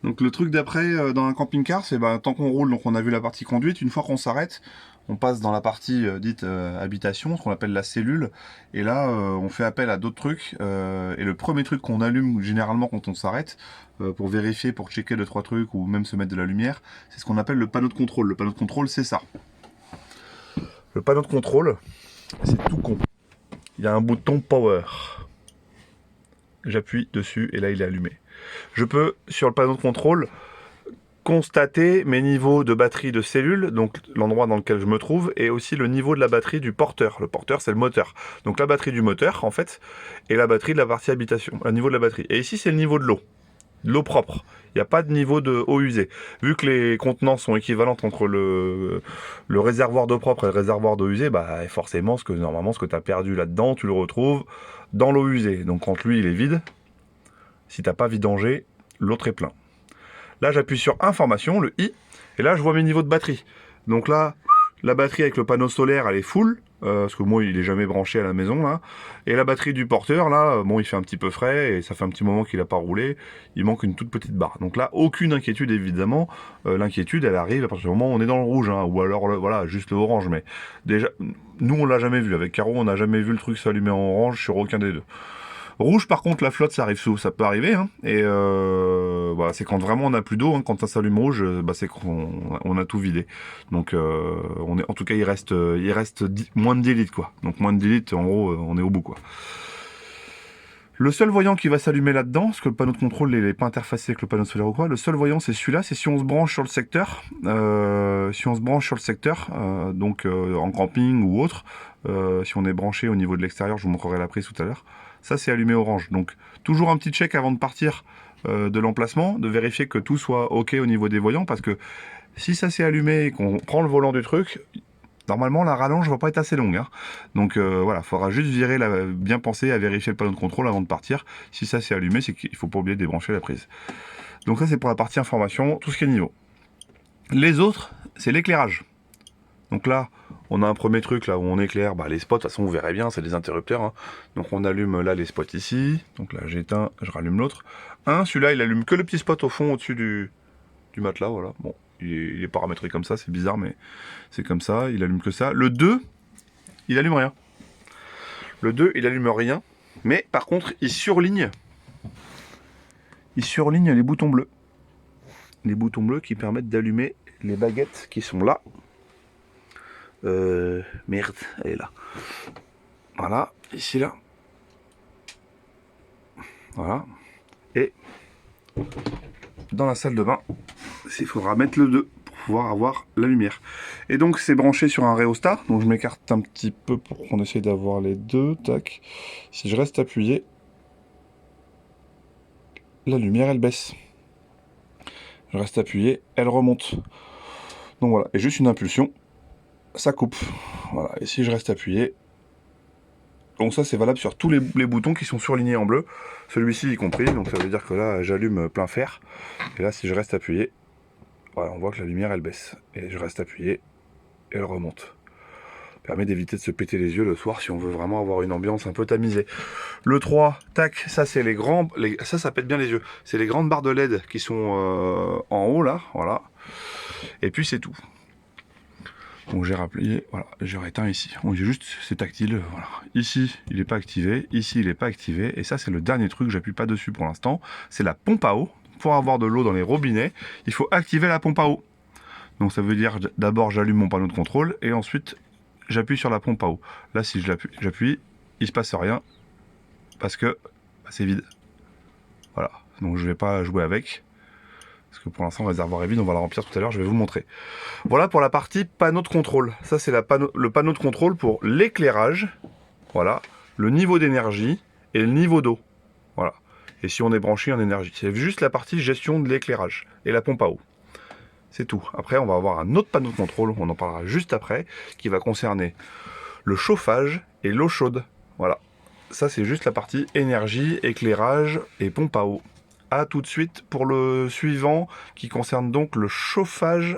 Donc le truc d'après dans un camping-car, c'est tant qu'on roule, donc on a vu la partie conduite, une fois qu'on s'arrête, on passe dans la partie dite habitation, ce qu'on appelle la cellule, et là on fait appel à d'autres trucs, et le premier truc qu'on allume généralement quand on s'arrête, pour vérifier, pour checker deux trois trucs, ou même se mettre de la lumière, c'est ce qu'on appelle le panneau de contrôle. Le panneau de contrôle, c'est ça. Le panneau de contrôle, c'est tout con. Il y a un bouton power. J'appuie dessus et là il est allumé. Je peux, sur le panneau de contrôle, constater mes niveaux de batterie de cellule, donc l'endroit dans lequel je me trouve, et aussi le niveau de la batterie du porteur. Le porteur, c'est le moteur. Donc la batterie du moteur, en fait, et la batterie de la partie habitation, le niveau de la batterie. Et ici, c'est le niveau de l'eau. De l'eau propre. Il n'y a pas de niveau de eau usée. Vu que les contenances sont équivalentes entre le réservoir d'eau propre et le réservoir d'eau usée, forcément, normalement, ce que tu as perdu là-dedans, tu le retrouves dans l'eau usée. Donc quand lui, il est vide, si tu n'as pas vidangé, l'autre est plein. Là, j'appuie sur information, le I, et là, je vois mes niveaux de batterie. Donc là, la batterie avec le panneau solaire, elle est full, parce que moi, il est jamais branché à la maison, là. Et la batterie du porteur, là, bon, il fait un petit peu frais, et ça fait un petit moment qu'il n'a pas roulé. Il manque une toute petite barre. Donc là, aucune inquiétude, évidemment. L'inquiétude, elle arrive à partir du moment où on est dans le rouge, hein, ou alors, voilà, juste le orange. Mais déjà, nous, on l'a jamais vu. Avec Caro, on n'a jamais vu le truc s'allumer en orange sur aucun des deux. Rouge, par contre, la flotte, ça arrive ça peut arriver, hein. Et voilà, c'est quand vraiment on n'a plus d'eau, hein. Quand ça s'allume rouge, c'est qu'on a tout vidé. Donc, en tout cas, il reste moins de 10 litres, quoi. Donc, moins de 10 litres, en gros, on est au bout, quoi. Le seul voyant qui va s'allumer là-dedans, parce que le panneau de contrôle n'est pas interfacé avec le panneau solaire ou quoi, le seul voyant c'est celui-là, c'est si on se branche sur le secteur, donc en camping ou autre, si on est branché au niveau de l'extérieur, je vous montrerai la prise tout à l'heure, ça c'est allumé orange. Donc toujours un petit check avant de partir de l'emplacement, de vérifier que tout soit ok au niveau des voyants, parce que si ça s'est allumé et qu'on prend le volant du truc, normalement, la rallonge va pas être assez longue, hein. Donc voilà, il faudra juste bien penser à vérifier le panneau de contrôle avant de partir. Si ça s'est allumé, c'est qu'il faut pas oublier de débrancher la prise. Donc ça, c'est pour la partie information, tout ce qui est niveau. Les autres, c'est l'éclairage. Donc là, on a un premier truc là où on éclaire les spots. De toute façon, vous verrez bien, c'est des interrupteurs, hein. Donc on allume là les spots ici. Donc là, j'éteins, je rallume l'autre. Celui-là, il allume que le petit spot au fond, au-dessus du matelas, voilà. Bon, il est paramétré comme ça, c'est bizarre, mais c'est comme ça, il allume que ça. Le 2, il allume rien. Le 2, il allume rien, mais par contre, il surligne les boutons bleus. Les boutons bleus qui permettent d'allumer les baguettes qui sont là. Merde, elle est là. Voilà, ici, là. Voilà. Et dans la salle de bain, il faudra mettre le 2 pour pouvoir avoir la lumière. Et donc c'est branché sur un rhéostat, donc je m'écarte un petit peu pour qu'on essaye d'avoir les deux, tac. Si je reste appuyé, la lumière elle baisse. Je reste appuyé, elle remonte. Donc voilà, et juste une impulsion, ça coupe. Voilà, et si je reste appuyé, donc ça c'est valable sur tous les boutons qui sont surlignés en bleu, celui-ci y compris, donc ça veut dire que là j'allume plein fer, et là si je reste appuyé, voilà, on voit que la lumière elle baisse, et je reste appuyé, et elle remonte. Permet d'éviter de se péter les yeux le soir si on veut vraiment avoir une ambiance un peu tamisée. Le 3, tac, ça c'est ça pète bien les yeux. C'est les grandes barres de LED qui sont en haut là, voilà. Et puis c'est tout. Donc j'ai rappelé, voilà, j'ai rééteint ici. On dit juste, c'est tactile, voilà. Ici, il n'est pas activé, ici, il n'est pas activé. Et ça, c'est le dernier truc, j'appuie pas dessus pour l'instant. C'est la pompe à eau. Pour avoir de l'eau dans les robinets, il faut activer la pompe à eau. Donc ça veut dire, d'abord, j'allume mon panneau de contrôle et ensuite, j'appuie sur la pompe à eau. Là, si j'appuie, il se passe rien parce que c'est vide. Voilà. Donc je vais pas jouer avec. Parce que pour l'instant, le réservoir est vide, on va la remplir tout à l'heure, je vais vous montrer. Voilà pour la partie panneau de contrôle. Ça, c'est le panneau de contrôle pour l'éclairage. Voilà. Le niveau d'énergie et le niveau d'eau. Voilà. Et si on est branché en énergie. C'est juste la partie gestion de l'éclairage et la pompe à eau. C'est tout. Après, on va avoir un autre panneau de contrôle, on en parlera juste après, qui va concerner le chauffage et l'eau chaude. Voilà. Ça, c'est juste la partie énergie, éclairage et pompe à eau. A tout de suite pour le suivant qui concerne donc le chauffage